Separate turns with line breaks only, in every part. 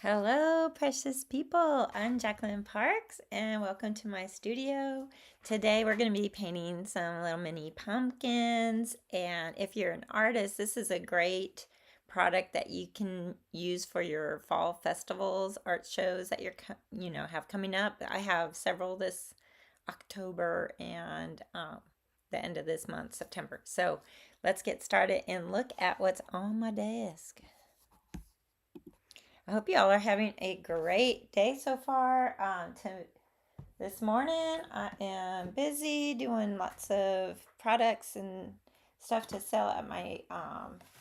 Hello, precious people. I'm Jacqueline Parks, and welcome to my studio. Today, we're going to be painting some little mini pumpkins. And if you're an artist, this is a great product that you can use for your fall festivals, art shows that have coming up. I have several this October and the end of this month, September. So let's get started and look at what's on my desk. I hope you all are having a great day so far. This morning, I am busy doing lots of products and stuff to sell at my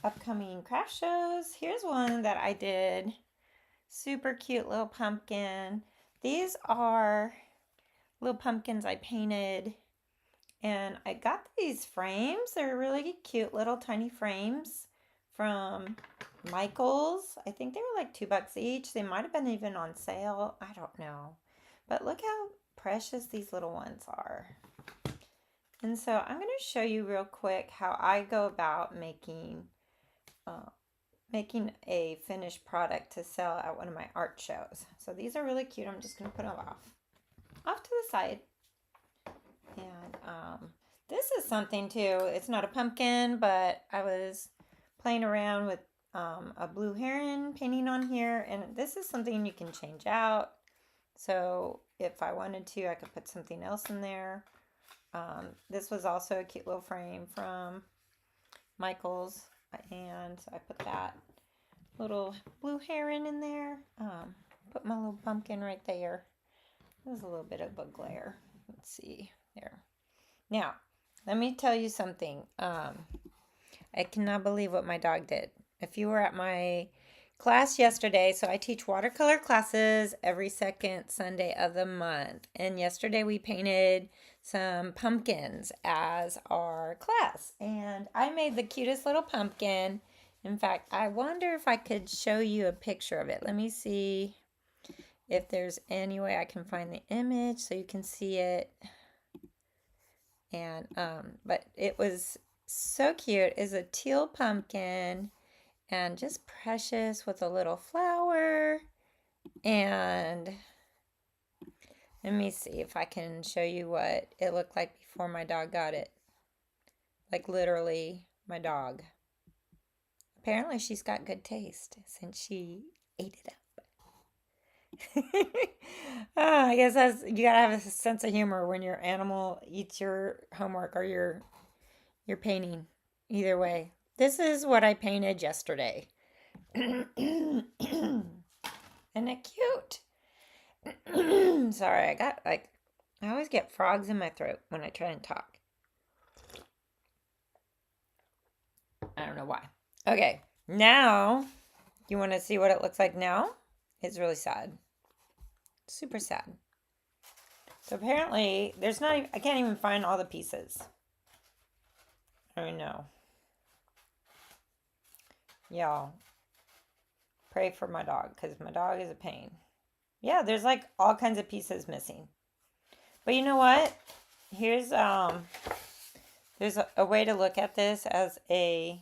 upcoming craft shows. Here's one that I did. Super cute little pumpkin. These are little pumpkins I painted, and I got these frames. They're really cute little tiny frames from Michael's. I think they were like $2 each. They might have been even on sale. I don't know. But look how precious these little ones are. And so I'm going to show you real quick how I go about making a finished product to sell at one of my art shows. So these are really cute. I'm just going to put them off to the side. And this is something too. It's not a pumpkin, but I was playing around with a blue heron painting on here, and this is something you can change out. So if I wanted to, I could put something else in there. This was also a cute little frame from Michael's, and so I put that little blue heron in there. Put my little pumpkin right there. There's a little bit of a glare. Let's see there. Now, let me tell you something. I cannot believe what my dog did. If you were at my class yesterday, so I teach watercolor classes every second Sunday of the month. And yesterday we painted some pumpkins as our class. And I made the cutest little pumpkin. In fact, I wonder if I could show you a picture of it. Let me see if there's any way I can find the image so you can see it. And but it was so cute. It's a teal pumpkin and just precious with a little flower. And let me see if I can show you what it looked like before my dog got it. Like literally my dog. Apparently she's got good taste since she ate it up. I guess you gotta have a sense of humor when your animal eats your homework or your painting. Either way, this is what I painted yesterday. Isn't it cute? Sorry, I always get frogs in my throat when I try and talk. I don't know why. Okay, now you want to see what it looks like now? It's really sad. Super sad. So apparently, I can't even find all the pieces. I know. Y'all, pray for my dog, because my dog is a pain. Yeah, there's like all kinds of pieces missing. But you know what? Here's, there's a way to look at this as I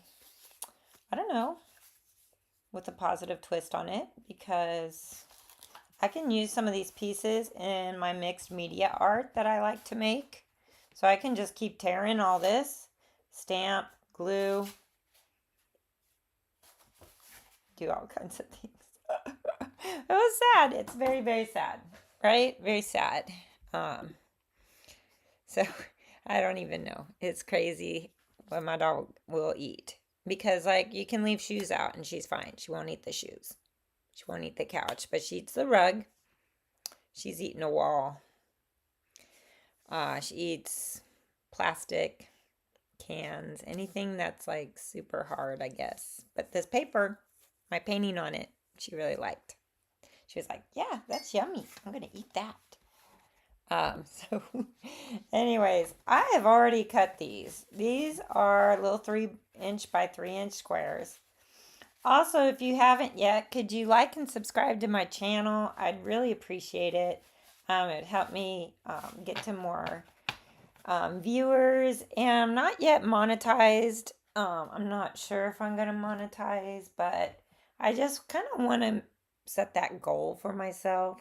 don't know, with a positive twist on it, because I can use some of these pieces in my mixed media art that I like to make. So I can just keep tearing all this, stamp, glue, do all kinds of things. It was sad. It's very, very sad, right? Very sad. So I don't even know. It's crazy what my dog will eat. Because like you can leave shoes out and she's fine. She won't eat the shoes. She won't eat the couch, but she eats the rug. She's eaten a wall. She eats plastic, cans, anything that's like super hard, I guess. But this paper, my painting on it, she really liked. She was like, yeah, that's yummy. I'm going to eat that. So anyways, I have already cut these. These are little 3" by 3" squares. Also, if you haven't yet, could you like and subscribe to my channel? I'd really appreciate it. It'd help me get to more viewers. And I'm not yet monetized. I'm not sure if I'm going to monetize, but I just kind of want to set that goal for myself.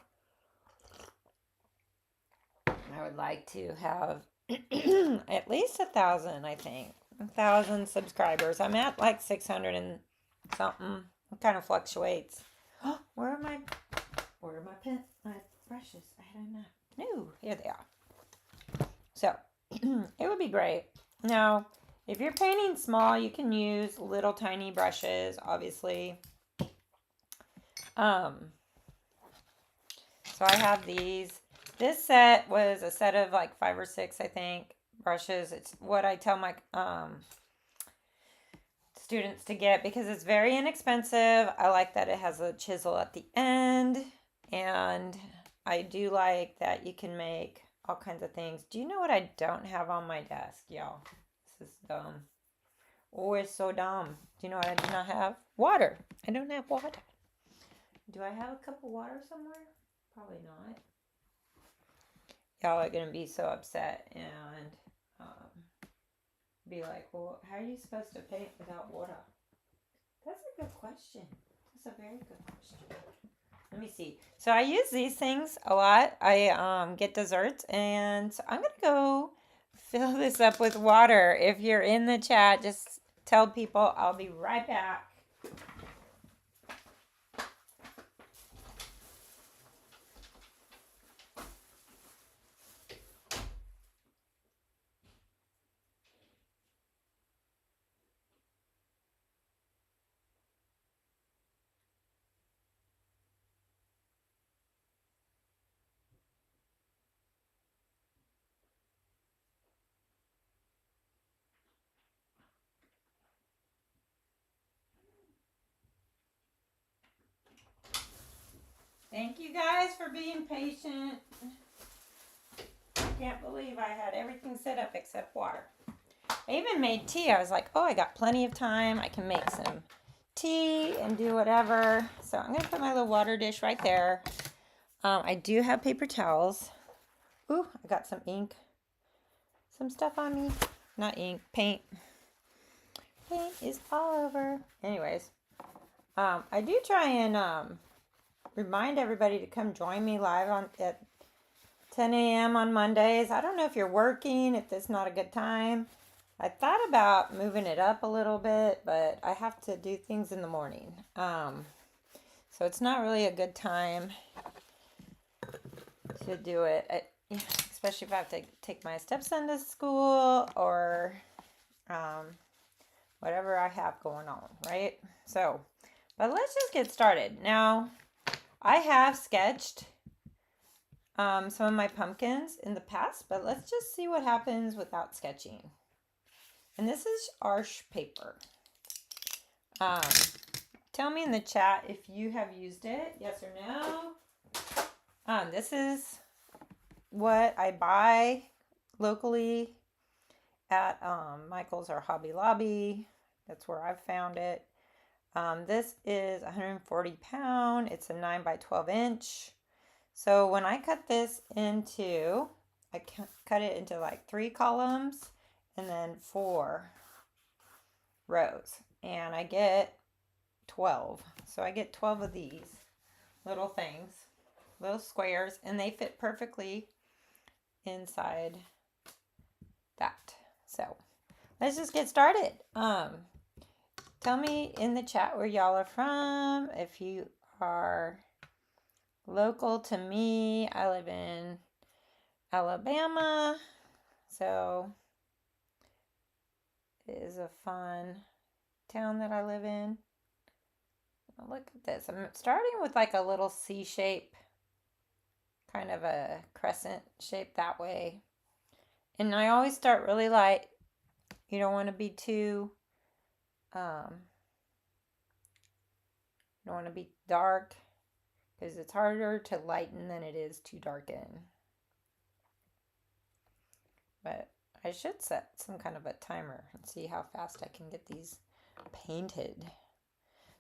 I would like to have at least 1,000, I think. 1,000 subscribers. I'm at like 600 and something. It kind of fluctuates. Where are my my brushes? I don't know. No, here they are. So it would be great. Now, if you're painting small, you can use little tiny brushes, obviously. So I have these. This set was a set of like 5 or 6, I think, brushes. It's what I tell my students to get because it's very inexpensive. I like that it has a chisel at the end, and I do like that you can make all kinds of things. Do you know what I don't have on my desk, y'all? This is dumb. Oh, it's so dumb. Do you know what I do not have? Water. I don't have water. Do I have a cup of water somewhere? Probably not. Y'all are going to be so upset and be like, well, how are you supposed to paint without water? That's a good question. That's a very good question. Let me see. So I use these things a lot. I get desserts, and so I'm going to go fill this up with water. If you're in the chat, just tell people I'll be right back. Thank you guys for being patient. I can't believe I had everything set up except water. I even made tea. I was like, oh, I got plenty of time. I can make some tea and do whatever. So I'm going to put my little water dish right there. I do have paper towels. Ooh, I got some ink. Some stuff on me. Not ink, paint. Paint is all over. Anyways, I do try and remind everybody to come join me live at 10 a.m. on Mondays. I don't know if you're working, if it's not a good time. I thought about moving it up a little bit, but I have to do things in the morning. So it's not really a good time to do it, especially if I have to take my stepson to school or whatever I have going on, right? So, but let's just get started. Now, I have sketched some of my pumpkins in the past, but let's just see what happens without sketching. And this is Arch paper. Tell me in the chat if you have used it, yes or no. This is what I buy locally at Michael's or Hobby Lobby. That's where I've found it. This is 140 pound. It's a 9 by 12 inch. So when I cut this into, I cut it into like 3 columns and then 4 rows. And I get 12. So I get 12 of these little things, little squares, and they fit perfectly inside that. So let's just get started. Tell me in the chat where y'all are from. If you are local to me, I live in Alabama, so it is a fun town that I live in. Look at this. I'm starting with like a little C shape, kind of a crescent shape that way. And I always start really light. You don't want to be too, don't want to be dark because it's harder to lighten than it is to darken. But I should set some kind of a timer and see how fast I can get these painted.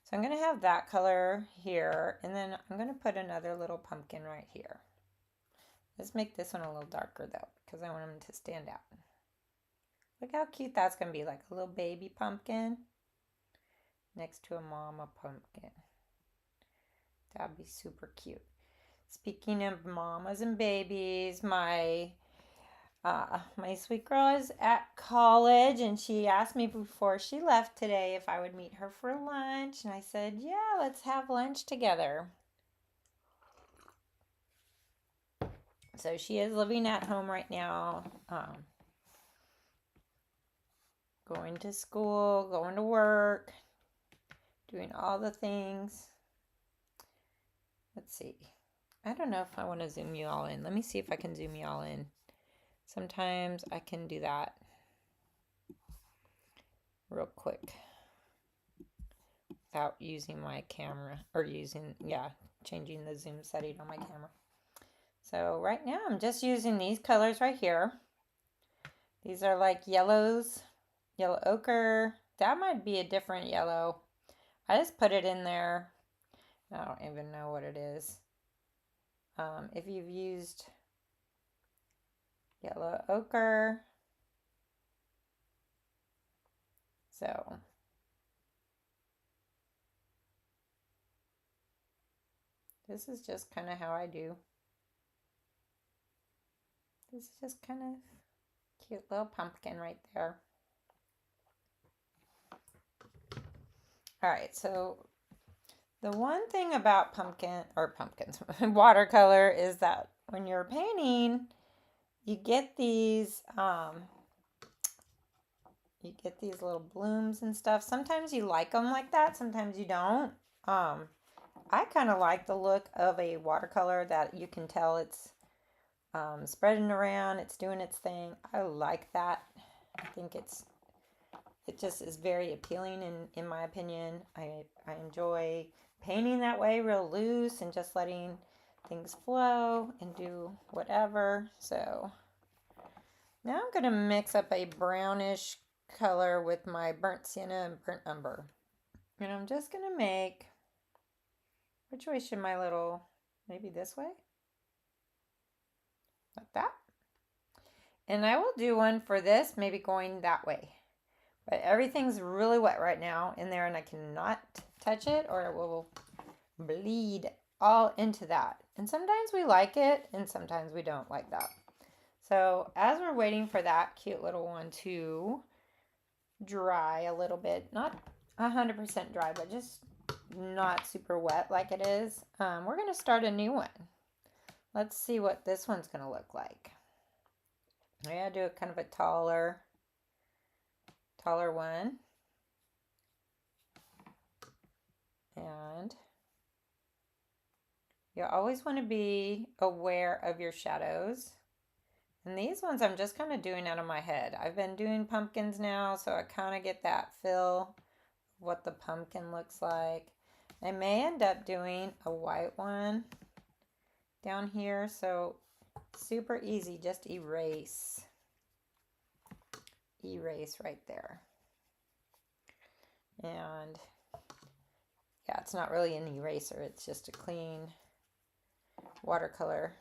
So I'm going to have that color here, and then I'm going to put another little pumpkin right here. Let's make this one a little darker though, because I want them to stand out. Look how cute that's going to be, like a little baby pumpkin next to a mama pumpkin. That'd be super cute. Speaking of mamas and babies, my sweet girl is at college, and she asked me before she left today if I would meet her for lunch, and I said, yeah, let's have lunch together. So she is living at home right now, going to school, going to work, doing all the things. Let's see. I don't know if I want to zoom you all in. Let me see if I can zoom you all in. Sometimes I can do that real quick without using my camera or changing the zoom setting on my camera. So right now I'm just using these colors right here. These are like yellows, yellow ochre. That might be a different yellow. I just put it in there. I don't even know what it is. If you've used yellow ochre, so this is just kind of how I do. This is just kind of cute little pumpkin right there. All right, so the one thing about pumpkins, watercolor is that when you're painting, you get these little blooms and stuff. Sometimes you like them like that, sometimes you don't. I kind of like the look of a watercolor that you can tell it's spreading around, it's doing its thing. I like that. I think it just is very appealing in my opinion. I enjoy painting that way, real loose, and just letting things flow and do whatever. So now I'm going to mix up a brownish color with my burnt sienna and burnt umber. And I'm just going to make, which way should my little, maybe this way? Like that. And I will do one for this, maybe going that way. But everything's really wet right now in there, and I cannot touch it or it will bleed all into that. And sometimes we like it and sometimes we don't like that. So as we're waiting for that cute little one to dry a little bit, not 100% dry, but just not super wet like it is, we're going to start a new one. Let's see what this one's going to look like. I gotta do a kind of a taller one. And you always want to be aware of your shadows. And these ones I'm just kind of doing out of my head. I've been doing pumpkins now, so I kind of get that feel of what the pumpkin looks like. I may end up doing a white one down here, so super easy, just erase right there. And yeah, it's not really an eraser, it's just a clean watercolor.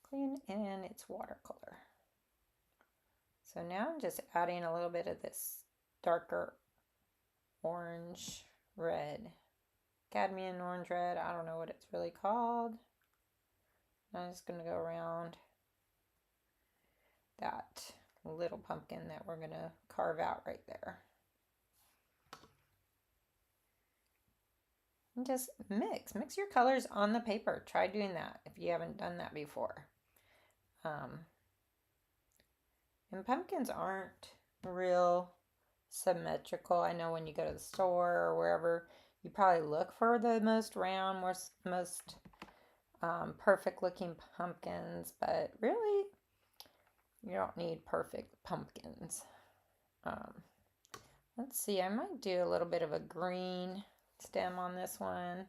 Clean, and it's watercolor. So now I'm just adding a little bit of this darker orange red, cadmium orange red. I don't know what it's really called. I'm just going to go around that little pumpkin that we're going to carve out right there. And just mix your colors on the paper. Try doing that if you haven't done that before. And pumpkins aren't real symmetrical. I know when you go to the store or wherever, you probably look for the most round, most perfect looking pumpkins, but really you don't need perfect pumpkins. Let's see, I might do a little bit of a green stem on this one.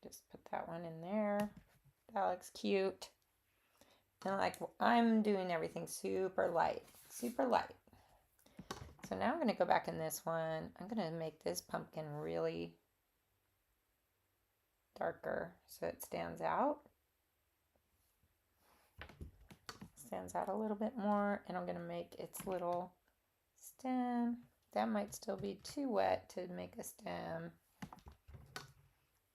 Just put that one in there. That looks cute. And like, I'm doing everything super light, super light. So now I'm going to go back in this one. I'm going to make this pumpkin really darker so it stands out. Stands out a little bit more. And I'm going to make its little stem. That might still be too wet to make a stem.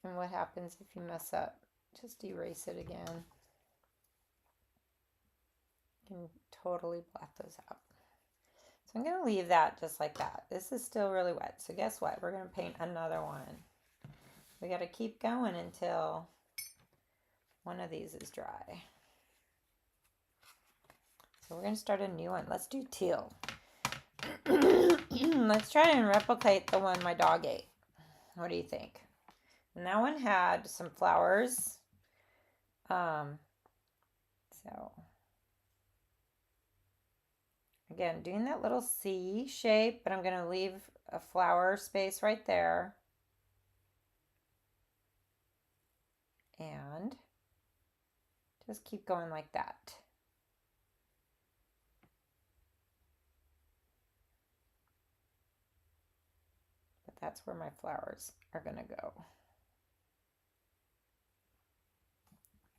And what happens if you mess up? Just erase it again. You can totally blot those out. So I'm going to leave that just like that. This is still really wet. So guess what? We're going to paint another one. We got to keep going until one of these is dry. So we're going to start a new one. Let's do teal. Let's try and replicate the one my dog ate. What do you think? And that one had some flowers. So again, doing that little C shape, but I'm going to leave a flower space right there. And just keep going like that. But that's where my flowers are going to go.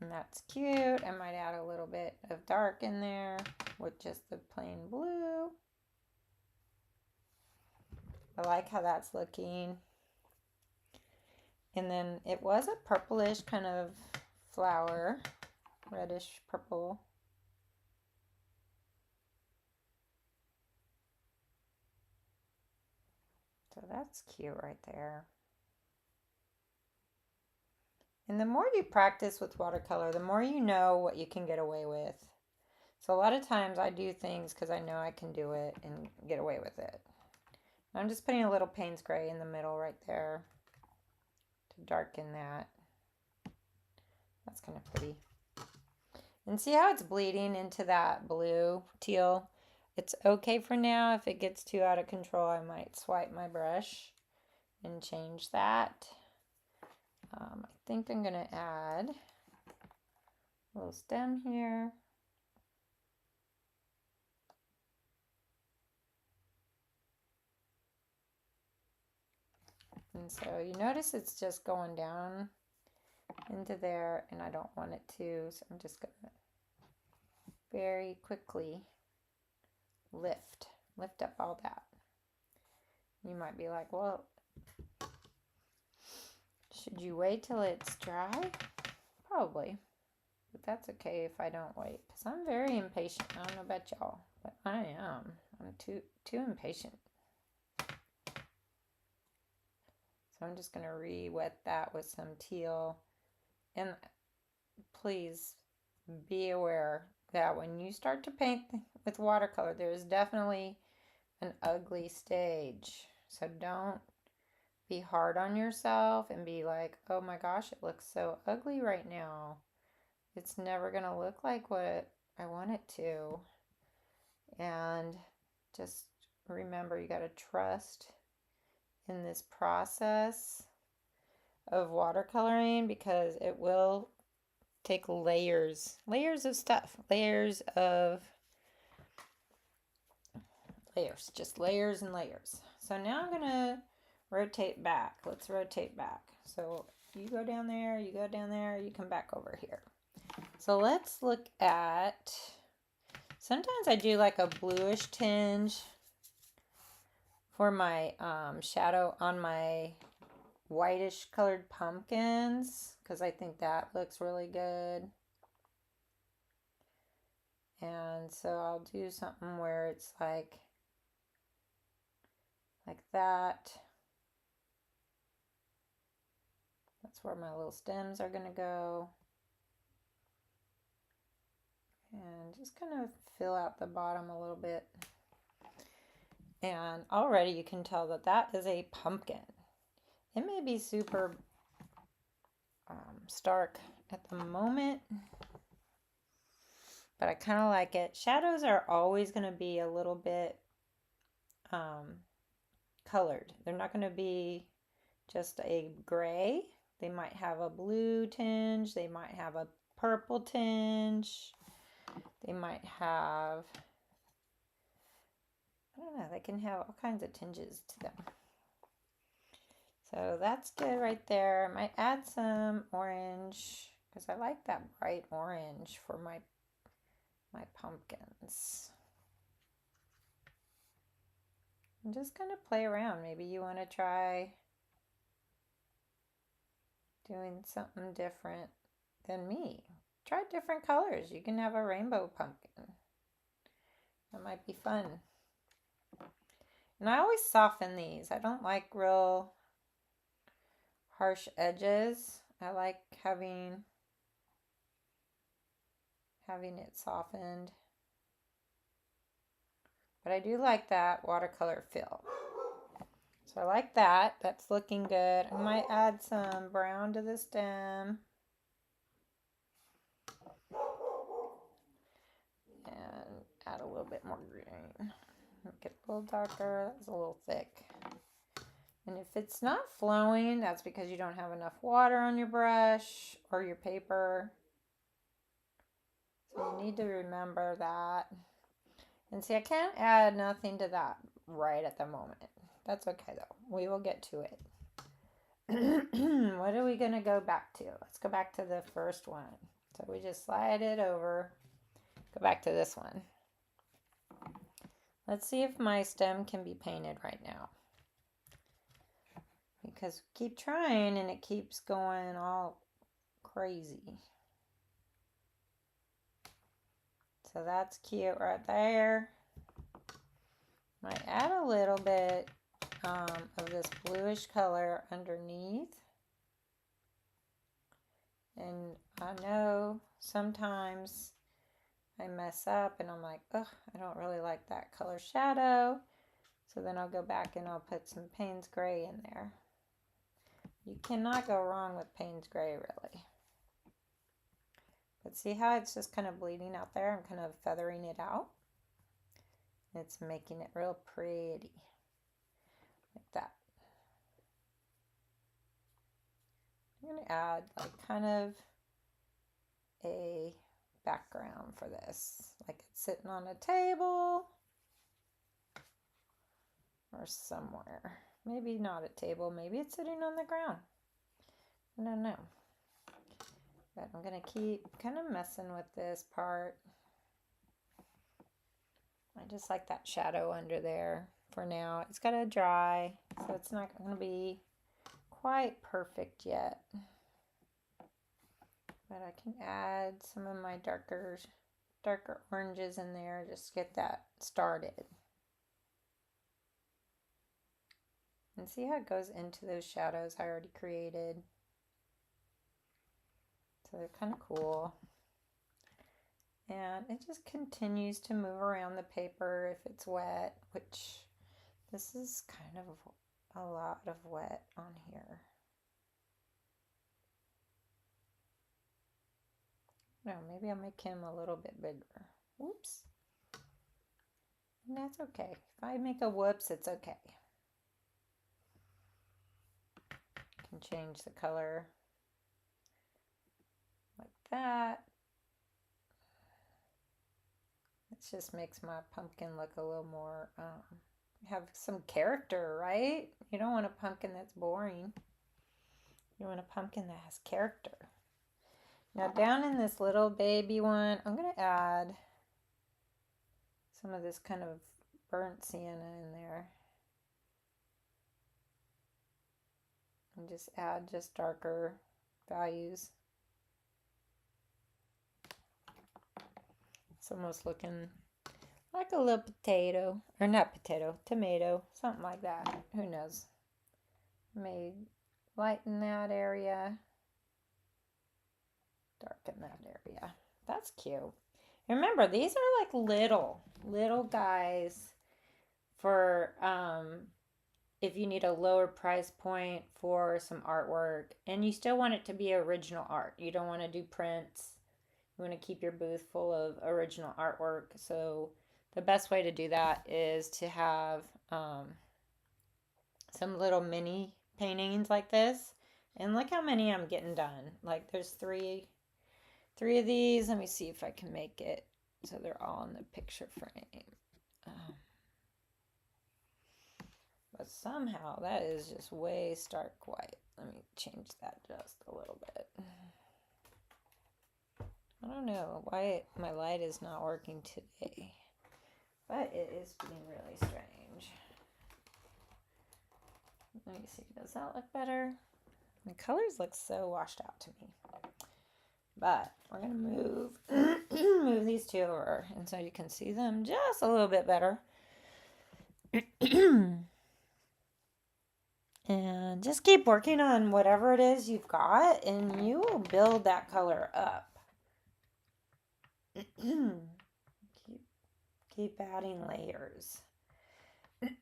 And that's cute. I might add a little bit of dark in there with just the plain blue. I like how that's looking. And then it was a purplish kind of flower, reddish purple. So that's cute right there. And the more you practice with watercolor, the more you know what you can get away with. So a lot of times I do things because I know I can do it and get away with it. I'm just putting a little Payne's gray in the middle right there to darken that. That's kind of pretty. And see how it's bleeding into that blue teal? It's okay for now. If it gets too out of control, I might swipe my brush and change that. I think I'm going to add a little stem here. And so you notice it's just going down into there, and I don't want it to, so I'm just going to very quickly lift up all that. You might be like, well, should you wait till it's dry? Probably, but that's okay if I don't wait, because I'm very impatient. I don't know about y'all, but I am. I'm too impatient. So I'm just going to re-wet that with some teal. And please be aware that when you start to paint with watercolor, there's definitely an ugly stage. So don't be hard on yourself and be like, oh my gosh, it looks so ugly right now. It's never going to look like what I want it to. And just remember, you got to trust in this process of watercoloring, because it will take layers of stuff, just layers and layers. So now I'm gonna rotate back. Let's rotate back. So you go down there, you go down there, you come back over here. So let's look at, sometimes I do like a bluish tinge for my shadow on my whitish colored pumpkins, because I think that looks really good. And so I'll do something where it's like that. That's where my little stems are going to go. And just kind of fill out the bottom a little bit. And already you can tell that that is a pumpkin. It may be super stark at the moment, but I kind of like it. Shadows are always going to be a little bit colored. They're not going to be just a gray. They might have a blue tinge. They might have a purple tinge. They might have, I don't know, they can have all kinds of tinges to them. So that's good right there. I might add some orange, because I like that bright orange for my pumpkins. And just kind of play around. Maybe you want to try doing something different than me. Try different colors. You can have a rainbow pumpkin. That might be fun. And I always soften these. I don't like real harsh edges. I like having it softened. But I do like that watercolor feel. So I like that. That's looking good. I might add some brown to the stem. And add a little bit more green. Make it a little darker. That's a little thick. And if it's not flowing, that's because you don't have enough water on your brush or your paper. So you need to remember that. And see, I can't add nothing to that right at the moment. That's okay though. We will get to it. What are we going to go back to? Let's go back to the first one. So we just slide it over. Go back to this one. Let's see if my stem can be painted right now. Because we keep trying and it keeps going all crazy. So that's cute right there. Might add a little bit of this bluish color underneath. And I know sometimes I mess up and I'm like, ugh, I don't really like that color shadow. So then I'll go back and I'll put some Payne's Gray in there. You cannot go wrong with Payne's Gray, really. But see how it's just kind of bleeding out there? I'm kind of feathering it out. It's making it real pretty. Like that. I'm going to add like kind of a background for this. Like it's sitting on a table or somewhere. Maybe not a table. Maybe it's sitting on the ground. I don't know. But I'm going to keep kind of messing with this part. I just like that shadow under there for now. It's got to dry, so it's not going to be quite perfect yet. But I can add some of my darker oranges in there just to get that started. And see how it goes into those shadows I already created. So they're kind of cool. And it just continues to move around the paper if it's wet, which this is kind of a lot of wet on here. No, maybe I'll make him a little bit bigger. Whoops. And that's okay. If I make a whoops, it's okay. I can change the color like that. It just makes my pumpkin look a little more, have some character, right? You don't want a pumpkin that's boring. You want a pumpkin that has character. Now down in this little baby one, I'm going to add some of this kind of burnt sienna in there. And just add just darker values. It's almost looking like a little potato, or not potato, tomato, something like that. Who knows? May lighten that area, darken that area. That's cute. Remember, these are like little guys for if you need a lower price point for some artwork and you still want it to be original art. You don't want to do prints. You want to keep your booth full of original artwork. So the best way to do that is to have some little mini paintings like this. And look how many I'm getting done. Like there's three of these. Let me see if I can make it so they're all in the picture frame. But somehow that is just way stark white. Let me change that just a little bit. I don't know why my light is not working today, but it is being really strange. Let me see, does that look better? The colors look so washed out to me. But we're gonna move move these two over, and so you can see them just a little bit better. And just keep working on whatever it is you've got, and you will build that color up. keep adding layers.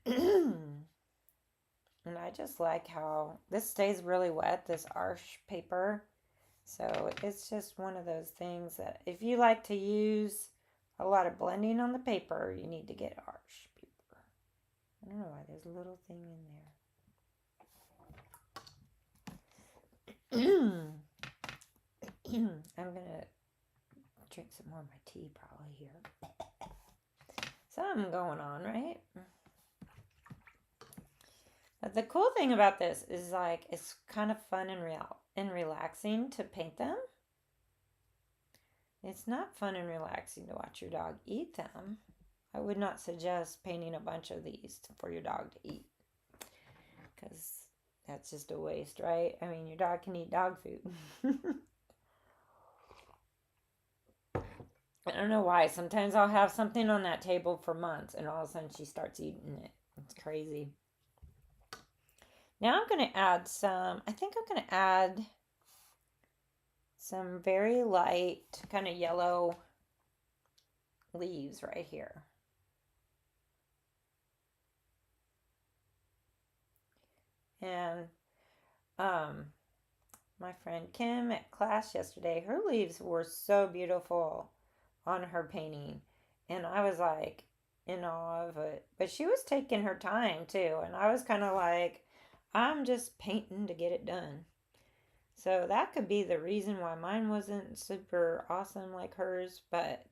And I just like how this stays really wet, this arch paper. So it's just one of those things that if you like to use a lot of blending on the paper, you need to get arch paper. I don't know why there's a little thing in there. I'm going to drink some more of my tea probably here. Something going on, right? But the cool thing about this is like it's kind of fun and relaxing to paint them. It's not fun and relaxing to watch your dog eat them. I would not suggest painting a bunch of these for your dog to eat, because that's just a waste, right? I mean, your dog can eat dog food. I don't know why. Sometimes I'll have something on that table for months and all of a sudden she starts eating it. It's crazy. Now I'm going to add I think I'm going to add some very light kind of yellow leaves right here. And my friend Kim at class yesterday, her leaves were so beautiful on her painting. And I was like in awe of it. But she was taking her time too. And I was kind of like, I'm just painting to get it done. So that could be the reason why mine wasn't super awesome like hers. But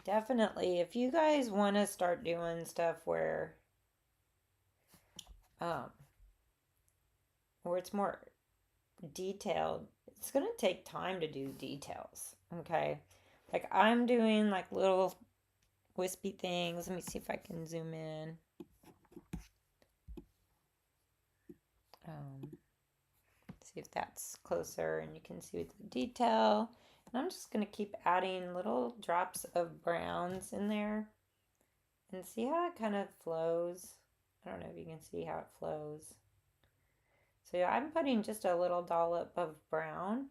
definitely, if you guys want to start doing stuff where it's more detailed, it's going to take time to do details, okay? Like I'm doing like little wispy things. Let me see if I can zoom in. See if that's closer and you can see the detail. And I'm just going to keep adding little drops of browns in there and see how it kind of flows. I don't know if you can see how it flows. So yeah, I'm putting just a little dollop of brown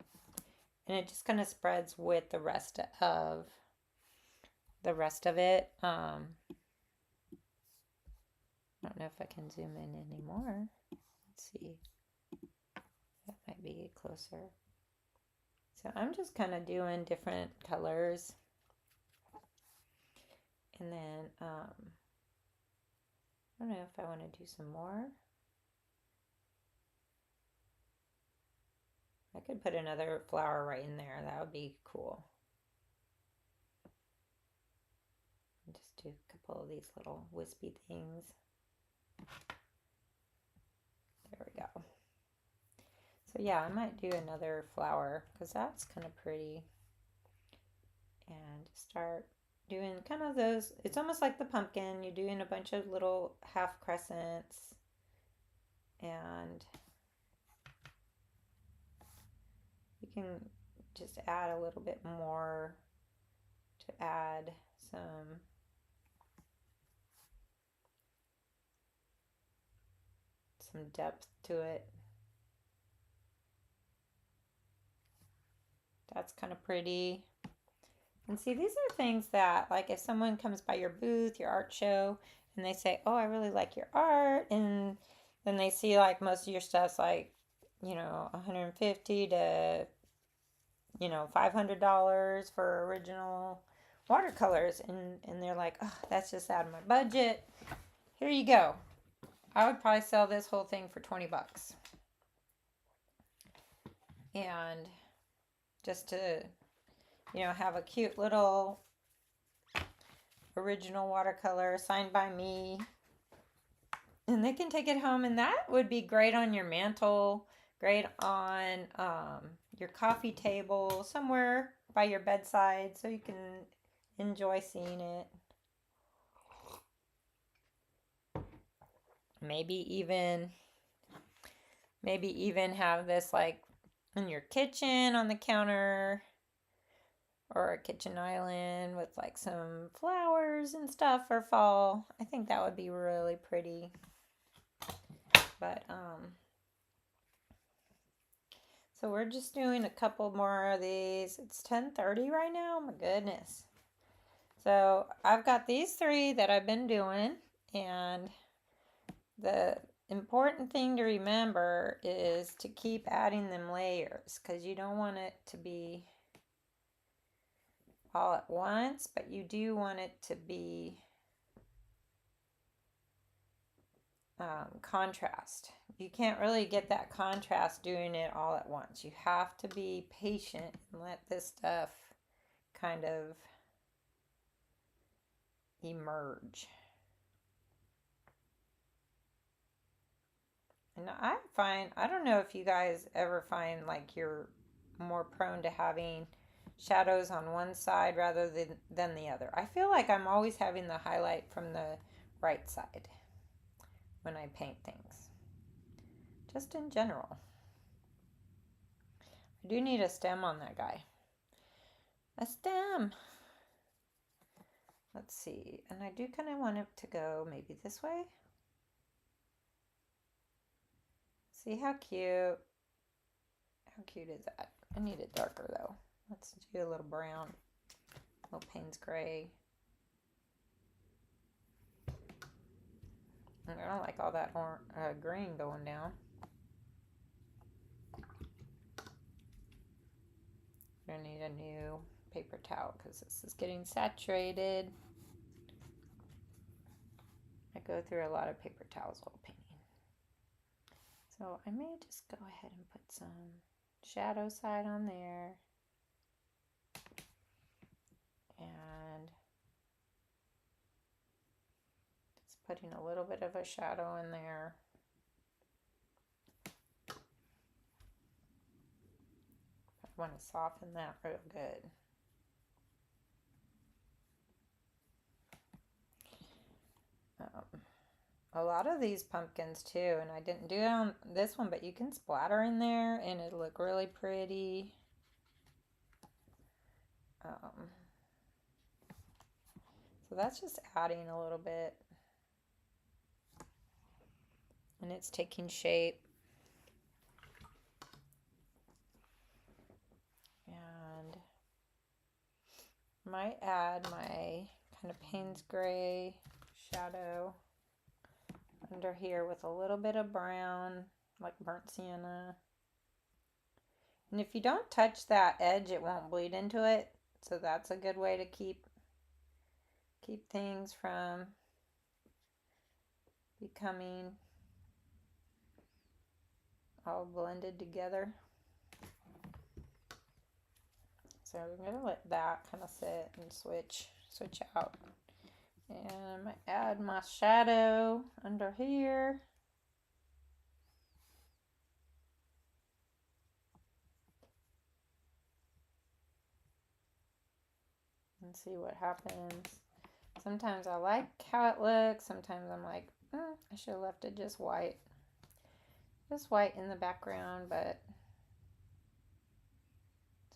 and it just kind of spreads with the rest of it. I don't know if I can zoom in anymore. Let's see. That might be closer. So I'm just kind of doing different colors. And then, I don't know if I want to do some more. I could put another flower right in there. That would be cool. Just do a couple of these little wispy things. There we go. So yeah, I might do another flower because that's kind of pretty. And start doing kind of those, it's almost like the pumpkin. You're doing a bunch of little half crescents. And you can just add a little bit more to add some depth to it. That's kind of pretty. And see, these are things that, like, if someone comes by your booth, your art show, and they say, oh, I really like your art, and then they see, like, most of your stuff's, like, you know, $150 to, you know, $500 for original watercolors, and they're like, oh, that's just out of my budget. Here you go. I would probably sell this whole thing for 20 bucks. And just to, you know, have a cute little original watercolor signed by me. And they can take it home, and that would be great on your mantle, great on your coffee table, somewhere by your bedside so you can enjoy seeing it. Maybe even have this like in your kitchen on the counter or a kitchen island with like some flowers and stuff for fall. I think that would be really pretty. But so we're just doing a couple more of these. It's 10:30 right now. My goodness. So I've got these 3 that I've been doing, and the important thing to remember is to keep adding them layers, because you don't want it to be all at once, but you do want it to be contrast. You can't really get that contrast doing it all at once. You have to be patient and let this stuff kind of emerge. And I don't know if you guys ever find like you're more prone to having shadows on one side rather than the other. I feel like I'm always having the highlight from the right side when I paint things. Just in general. I do need a stem on that guy. A stem! Let's see. And I do kind of want it to go maybe this way. See how cute. How cute is that? I need it darker though. Let's do a little brown. A little Payne's gray. I don't like all that green going down. I need a new paper towel because this is getting saturated. I go through a lot of paper towels while painting. So I may just go ahead and put some shadow side on there. And just putting a little bit of a shadow in there. I want to soften that real good. A lot of these pumpkins too, and I didn't do it on this one, but you can splatter in there and it'll look really pretty. So that's just adding a little bit, and it's taking shape. And might add my kind of Payne's gray shadow under here with a little bit of brown, like burnt sienna. And if you don't touch that edge, it won't bleed into it. So that's a good way to keep things from becoming all blended together. So I'm going to let that kind of sit and switch out. And I might add my shadow under here. And see what happens. Sometimes I like how it looks. Sometimes I'm like, I should have left it just white. Just white in the background, but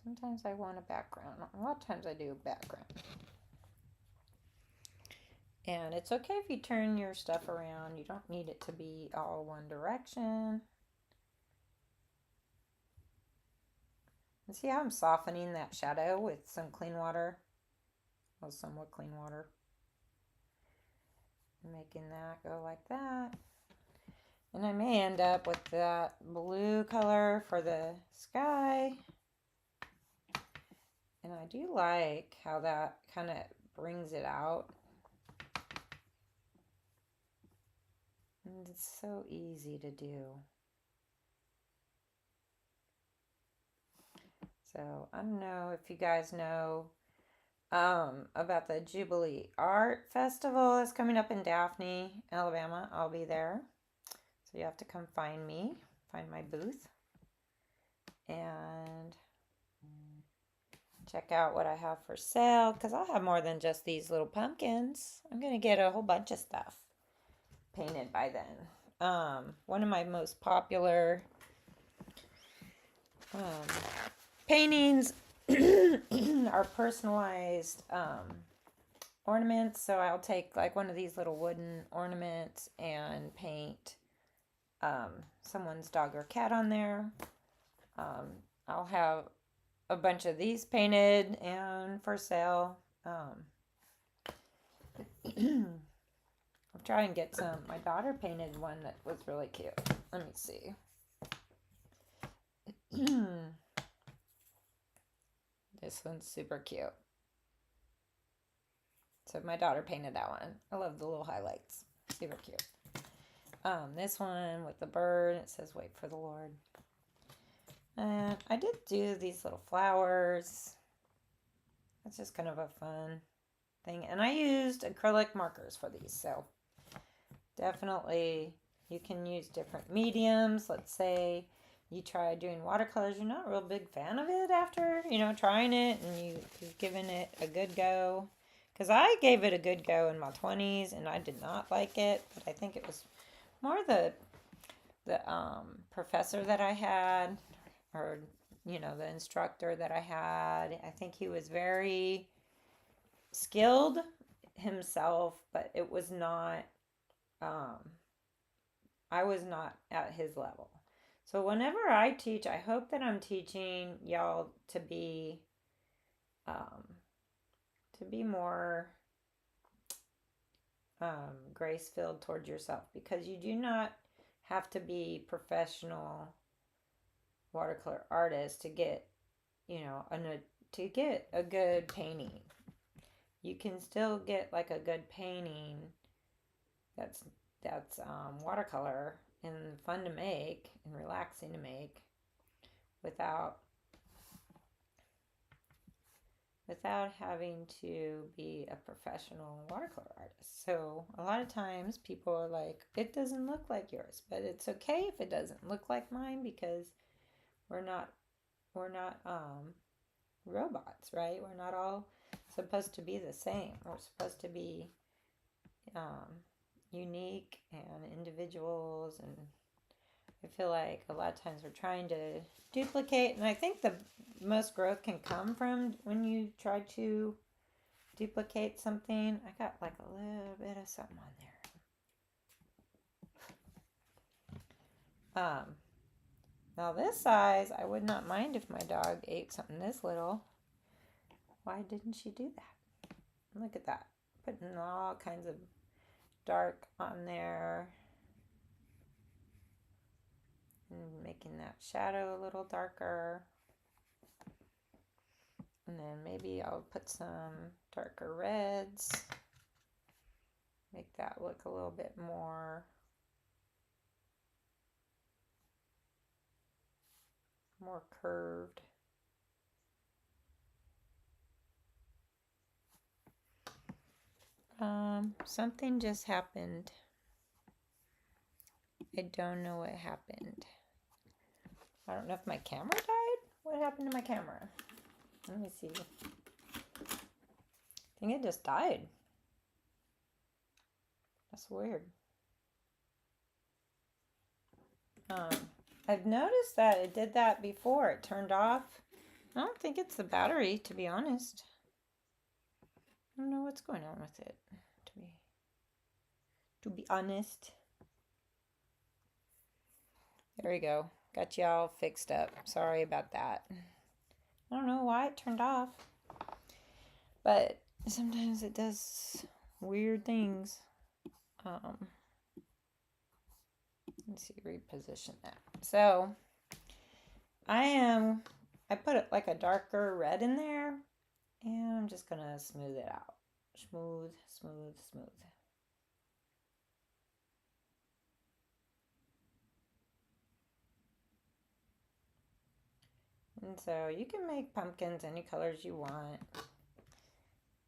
sometimes I want a background. A lot of times I do a background. And it's okay if you turn your stuff around. You don't need it to be all one direction. And see how I'm softening that shadow with some clean water? Well, somewhat clean water. Making that go like that. And I may end up with that blue color for the sky. And I do like how that kind of brings it out. And it's so easy to do. So I don't know if you guys know about the Jubilee Art Festival that's coming up in Daphne, Alabama. I'll be there. So you have to come find me, find my booth, and check out what I have for sale, because I'll have more than just these little pumpkins. I'm going to get a whole bunch of stuff painted by then. one of my most popular um, paintings are personalized ornaments. So I'll take like one of these little wooden ornaments and paint someone's dog or cat on there. I'll have a bunch of these painted and for sale. I'll try and get some. My daughter painted one that was really cute. Let me see. This one's super cute. So my daughter painted that one. I love the little highlights. Super cute. This one with the bird, it says wait for the Lord. And I did do these little flowers. It's just kind of a fun thing. And I used acrylic markers for these. So definitely you can use different mediums. Let's say you try doing watercolors. You're not a real big fan of it after, trying it and you've given it a good go. Because I gave it a good go in my 20s and I did not like it. But I think it was more the professor that I had, or the instructor that I had. I think he was very skilled himself, but it was not I was not at his level. So whenever I teach, I hope that I'm teaching y'all to be more grace-filled towards yourself, because you do not have to be professional watercolor artist to get, to get a good painting. You can still get like a good painting that's watercolor and fun to make and relaxing to make without having to be a professional watercolor artist. So a lot of times people are like, it doesn't look like yours, but it's okay if it doesn't look like mine, because we're not robots, right? We're not all supposed to be the same. We're supposed to be unique and individuals, and I feel like a lot of times we're trying to duplicate, and I think the most growth can come from when you try to duplicate something. I got like a little bit of something on there. Now this size, I would not mind if my dog ate something this little. Why didn't she do that? Look at that. Putting all kinds of dark on there. And making that shadow a little darker. And then maybe I'll put some darker reds. Make that look a little bit more curved. Something just happened. I don't know what happened. I don't know if my camera died. What happened to my camera? Let me see. I think it just died. That's weird. I've noticed that it did that before. It turned off. I don't think it's the battery, to be honest. I don't know what's going on with it, to be honest. There we go. Got y'all fixed up. Sorry about that. I don't know why it turned off, but sometimes it does weird things. Let's see, reposition that. So I put it like a darker red in there, and I'm just gonna smooth it out. Smooth, smooth, smooth. And so you can make pumpkins any colors you want.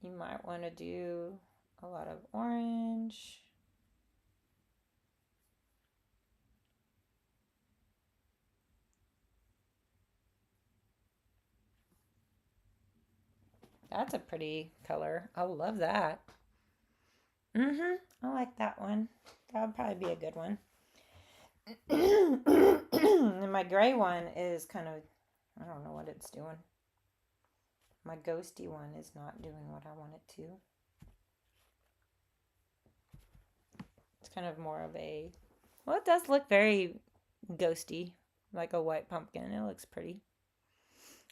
You might want to do a lot of orange. That's a pretty color. I love that. I like that one. That would probably be a good one. And my gray one is kind of, I don't know what it's doing. My ghosty one is not doing what I want it to. It's kind of more of a, well, it does look very ghosty, like a white pumpkin. It looks pretty.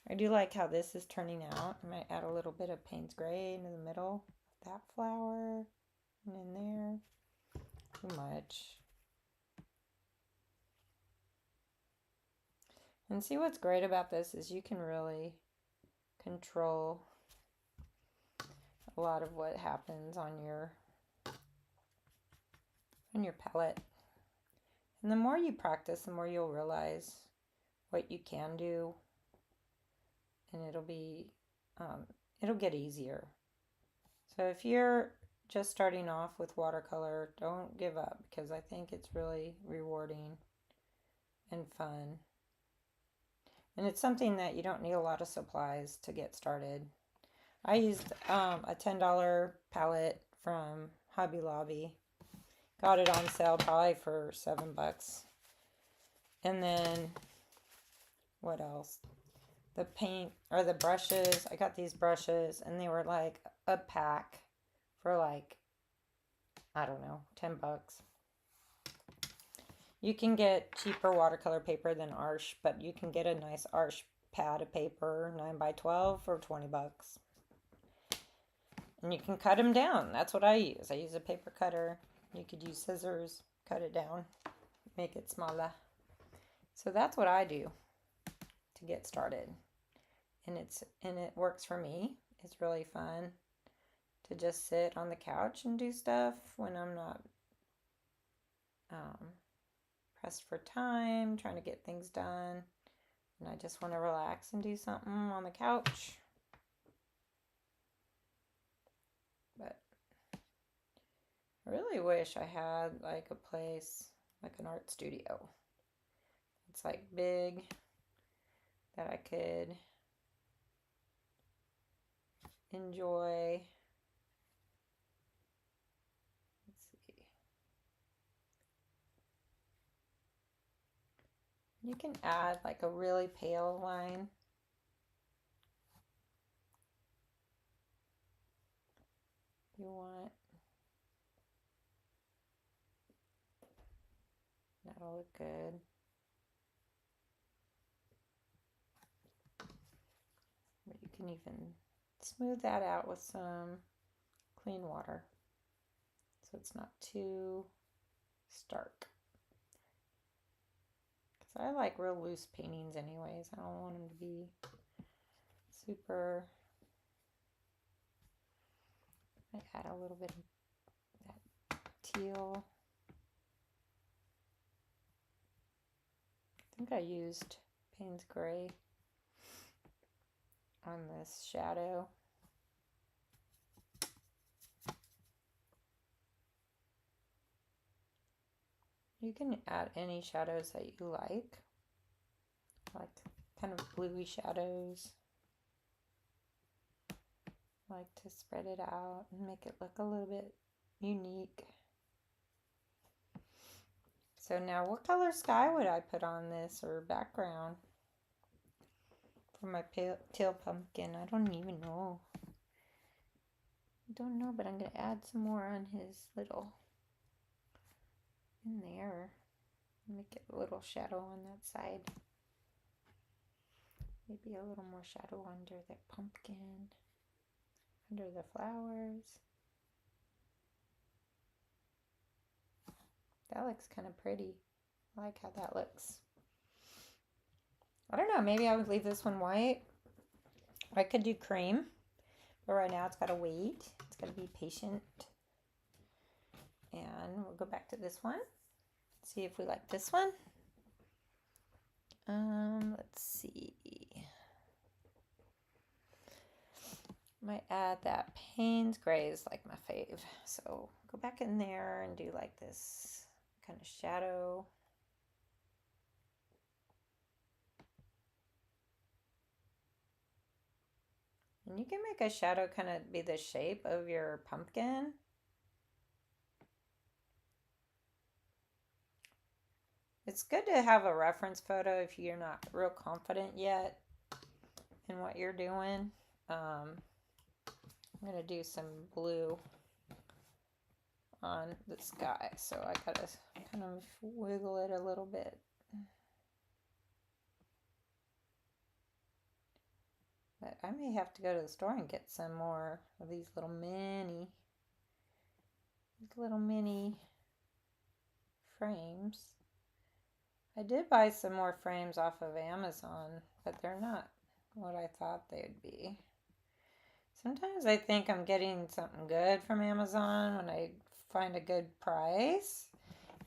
I do like how this is turning out. I might add a little bit of Payne's Gray into the middle of that flower and in there. Too much. And see, what's great about this is you can really control a lot of what happens on your palette. And the more you practice, the more you'll realize what you can do, and it'll get easier. So if you're just starting off with watercolor, don't give up, because I think it's really rewarding and fun. And it's something that you don't need a lot of supplies to get started. I used a $10 palette from Hobby Lobby. Got it on sale probably for $7. And then, what else? The paint, or the brushes. I got these brushes and they were like a pack for like, I don't know, $10. You can get cheaper watercolor paper than Arch, but you can get a nice Arch pad of paper, 9x12 for $20. And you can cut them down. That's what I use. I use a paper cutter. You could use scissors, cut it down, make it smaller. So that's what I do to get started. And it works for me. It's really fun to just sit on the couch and do stuff when I'm not pressed for time, trying to get things done, and I just want to relax and do something on the couch. But I really wish I had like a place, like an art studio. It's like big, that I could enjoy. Let's see. You can add like a really pale line. If you want. That'll look good. But you can even smooth that out with some clean water, so it's not too stark. Because I like real loose paintings anyways. I don't want them to be super. I add a little bit of that teal. I think I used Payne's Gray on this shadow. You can add any shadows that you like kind of bluey shadows. I like to spread it out and make it look a little bit unique. So now, what color sky would I put on this, or background for my teal pumpkin? I don't even know. I don't know, but I'm going to add some more on his little, in there. Make it a little shadow on that side. Maybe a little more shadow under the pumpkin, under the flowers. That looks kind of pretty. I like how that looks. I don't know, maybe I would leave this one white. I could do cream, but right now it's got to wait. It's got to be patient. And we'll go back to this one. See if we like this one. Let's see. Might add that Payne's Gray is like my fave. So go back in there and do like this kind of shadow. And you can make a shadow kind of be the shape of your pumpkin. It's good to have a reference photo if you're not real confident yet in what you're doing. I'm going to do some blue on the sky, so I gotta kind of wiggle it a little bit. But I may have to go to the store and get some more of these little mini frames. I did buy some more frames off of Amazon, but they're not what I thought they'd be. Sometimes I think I'm getting something good from Amazon when I find a good price,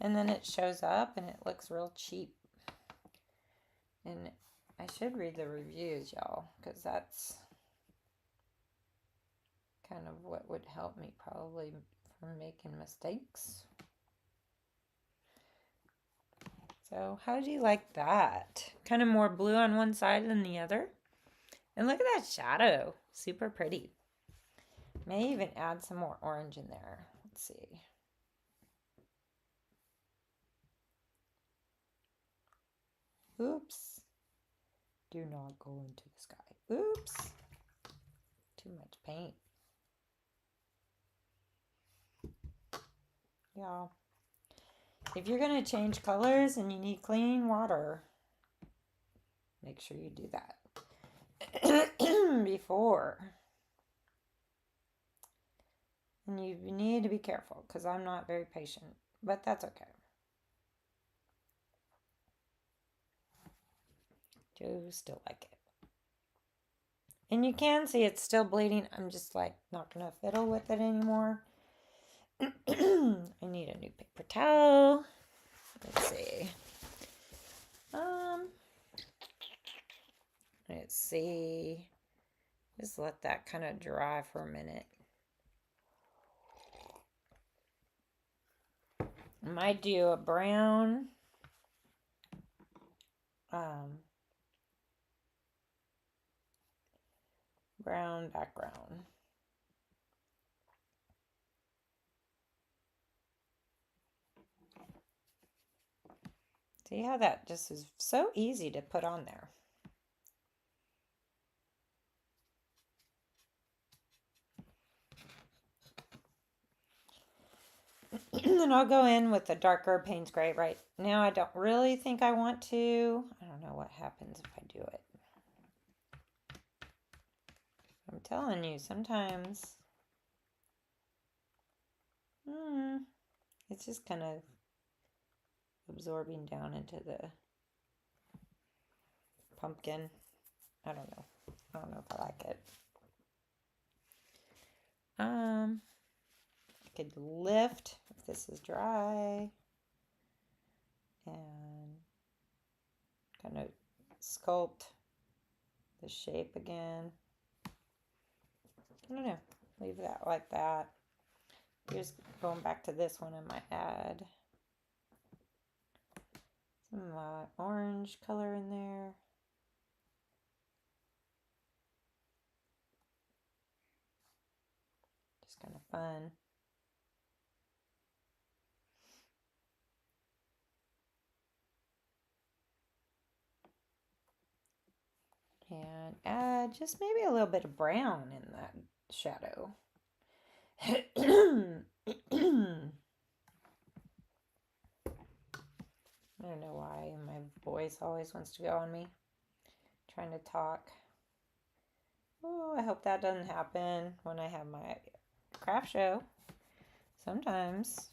and then it shows up and it looks real cheap. And I should read the reviews, y'all, because that's kind of what would help me probably from making mistakes. So how do you like that? Kind of more blue on one side than the other. And look at that shadow. Super pretty. May even add some more orange in there. Let's see. Oops. Do not go into the sky. Oops. Too much paint. Y'all, if you're going to change colors and you need clean water, make sure you do that before. And you need to be careful because I'm not very patient, but that's okay. Do still like it. And you can see it's still bleeding. I'm just like not going to fiddle with it anymore. I need a new paper towel. Let's see. Let's see. Just let that kind of dry for a minute. I might do a brown background. See how that just is so easy to put on there. And I'll go in with the darker Payne's Gray right now. I don't really think I want to. I don't know what happens if I do it. I'm telling you, sometimes it's just kind of absorbing down into the pumpkin. I don't know. I don't know if I like it. I could lift if this is dry and kind of sculpt the shape again. I don't know. Leave that like that. Just going back to this one, I might add some orange color in there. Just kind of fun. And add just maybe a little bit of brown in that shadow. I don't know why my voice always wants to go on me. Trying to talk. Oh, I hope that doesn't happen when I have my craft show. Sometimes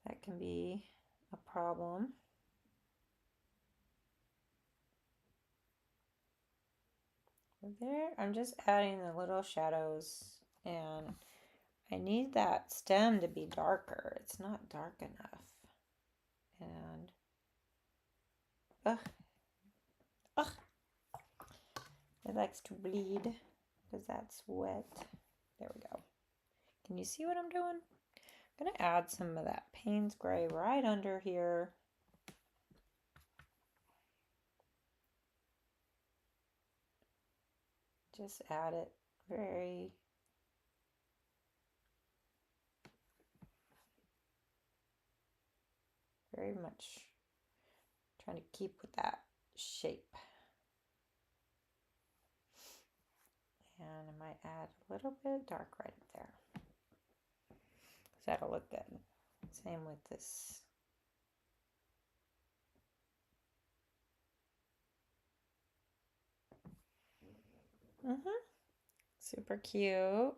that can be a problem. There, I'm just adding the little shadows, and I need that stem to be darker. It's not dark enough. And it likes to bleed because that's wet. There we go. Can you see what I'm doing? I'm going to add some of that Payne's Gray right under here. Just add it very very much trying to keep with that shape. And I might add a little bit dark right there. That'll look good. Same with this. Super cute.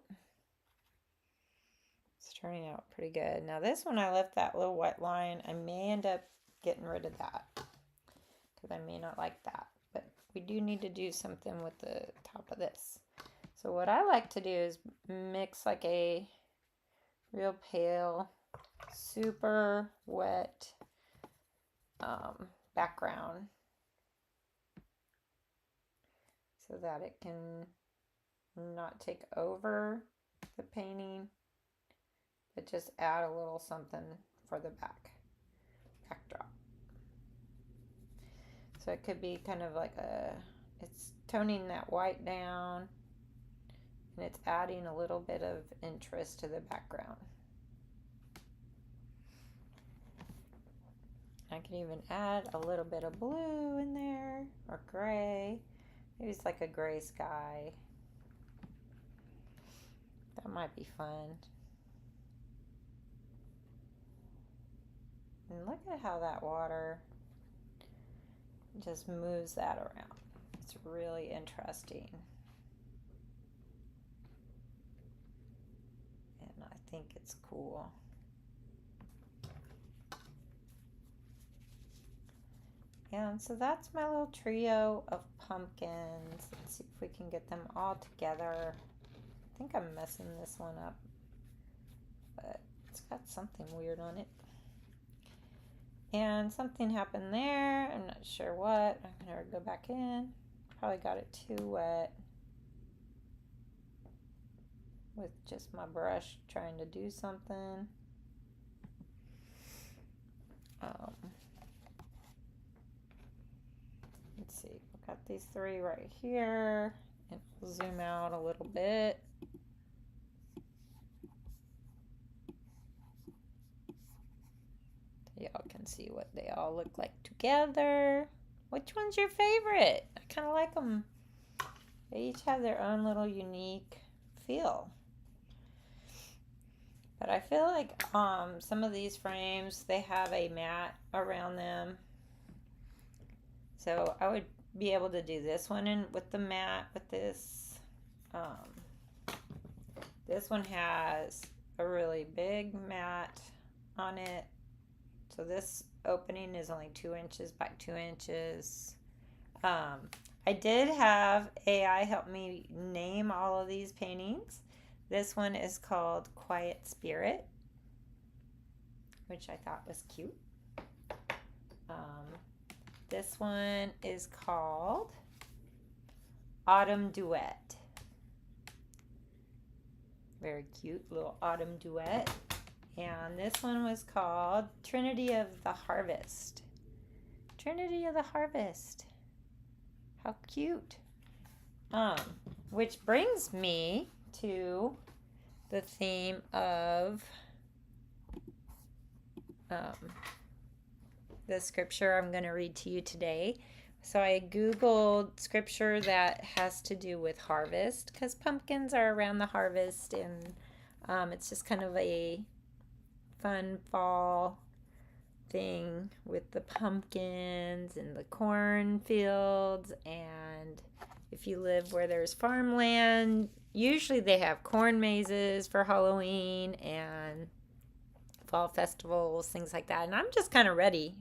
It's turning out pretty good. Now this one, I left that little white line. I may end up getting rid of that because I may not like that. But we do need to do something with the top of this. So what I like to do is mix like a real pale, super wet background so that it can not take over the painting, but just add a little something for the backdrop. So it could be kind of like it's toning that white down and it's adding a little bit of interest to the background. I can even add a little bit of blue in there or gray. Maybe it's like a gray sky. That might be fun. And look at how that water just moves that around. It's really interesting. And I think it's cool. And so that's my little trio of pumpkins. Let's see if we can get them all together. I think I'm messing this one up, but it's got something weird on it. And something happened there. I'm not sure what. I'm going to go back in. Probably got it too wet with just my brush trying to do something. Let's see. We've got these three right here. And we'll zoom out a little bit. Y'all can see what they all look like together. Which one's your favorite? I kind of like them. They each have their own little unique feel. But I feel like some of these frames, they have a mat around them. So I would be able to do this one in with the mat with this. This one has a really big mat on it. So this opening is only 2 inches by 2 inches. I did have AI help me name all of these paintings. This one is called Quiet Spirit, which I thought was cute. This one is called Autumn Duet. Very cute little autumn duet. And this one was called Trinity of the Harvest. Trinity of the Harvest. How cute. Which brings me to the theme of the scripture I'm going to read to you today. So I Googled scripture that has to do with harvest because pumpkins are around the harvest, and it's just kind of a fun fall thing with the pumpkins and the cornfields. And if you live where there's farmland, usually they have corn mazes for Halloween and fall festivals, things like that. And I'm just kind of ready.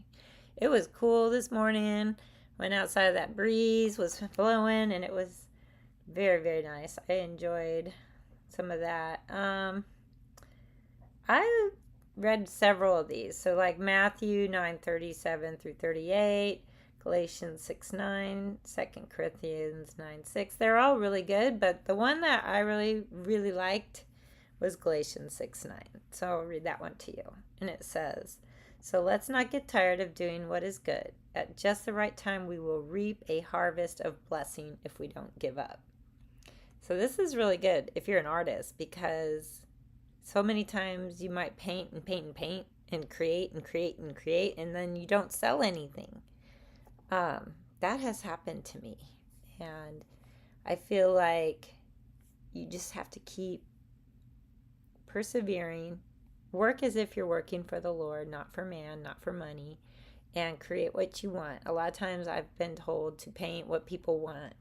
It was cool this morning. Went outside, that breeze was blowing and it was very, very nice. I enjoyed some of that. I read several of these. So like Matthew 9:37 through 38, Galatians 6:9, 2 Corinthians 9:6. They're all really good, but the one that I really, really liked was Galatians 6:9. So I'll read that one to you. And it says, "So let's not get tired of doing what is good. At just the right time, we will reap a harvest of blessing if we don't give up." So this is really good if you're an artist, because so many times you might paint and paint and paint and create and create and create, and then you don't sell anything. That has happened to me. And I feel like you just have to keep persevering, work as if you're working for the Lord, not for man, not for money, and create what you want. A lot of times I've been told to paint what people want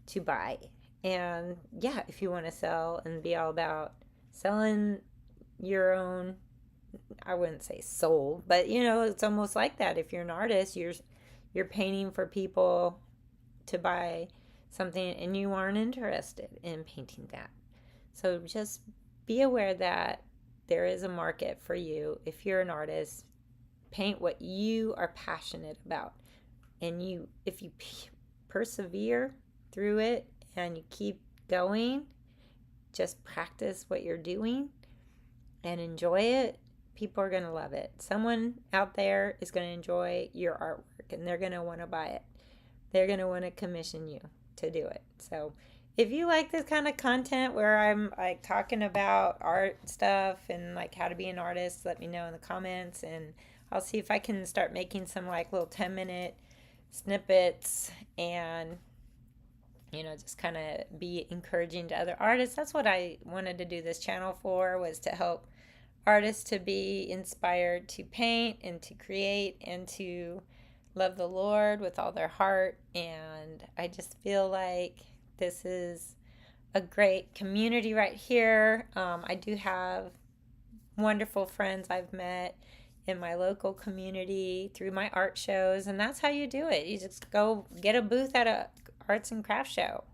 to buy. And yeah, if you want to sell and be all about selling your own, I wouldn't say soul, but it's almost like that. If you're an artist, you're painting for people to buy something and you aren't interested in painting that. So just be aware that there is a market for you. If you're an artist, paint what you are passionate about. And if you persevere through it and you keep going, just practice what you're doing and enjoy it, people are going to love it. Someone out there is going to enjoy your artwork and they're going to want to buy it. They're going to want to commission you to do it. So if you like this kind of content where I'm like talking about art stuff and like how to be an artist, let me know in the comments, and I'll see if I can start making some like little 10-minute snippets and just kind of be encouraging to other artists. That's what I wanted to do this channel for, was to help artists to be inspired to paint and to create and to love the Lord with all their heart. And I just feel like this is a great community right here. I do have wonderful friends I've met in my local community through my art shows, and that's how you do it. You just go get a booth at a arts and crafts show.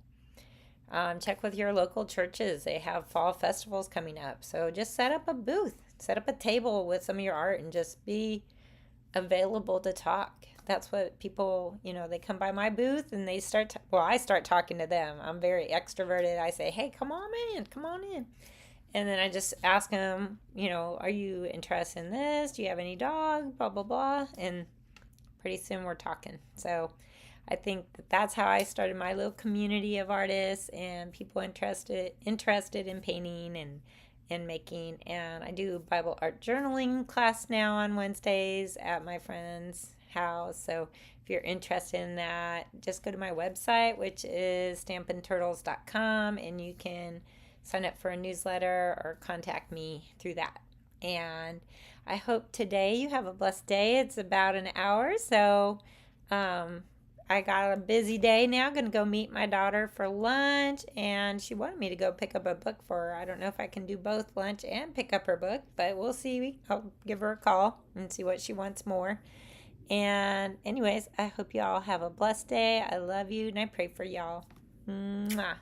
Check with your local churches. They have fall festivals coming up. So just set up a booth, set up a table with some of your art, and just be available to talk. That's what people, they come by my booth and they I start talking to them. I'm very extroverted. I say, hey, come on in. And then I just ask them, are you interested in this? Do you have any dog? Blah, blah, blah. And pretty soon we're talking. So I think that's how I started my little community of artists and people interested in painting and making. And I do Bible art journaling class now on Wednesdays at my friend's house. So if you're interested in that, just go to my website, which is stampinturtles.com, and you can sign up for a newsletter or contact me through that. And I hope today you have a blessed day. It's about an hour, so I got a busy day now. I'm going to go meet my daughter for lunch, and she wanted me to go pick up a book for her. I don't know if I can do both lunch and pick up her book, but we'll see. I'll give her a call and see what she wants more. And anyways, I hope you all have a blessed day. I love you, and I pray for y'all. Mwah.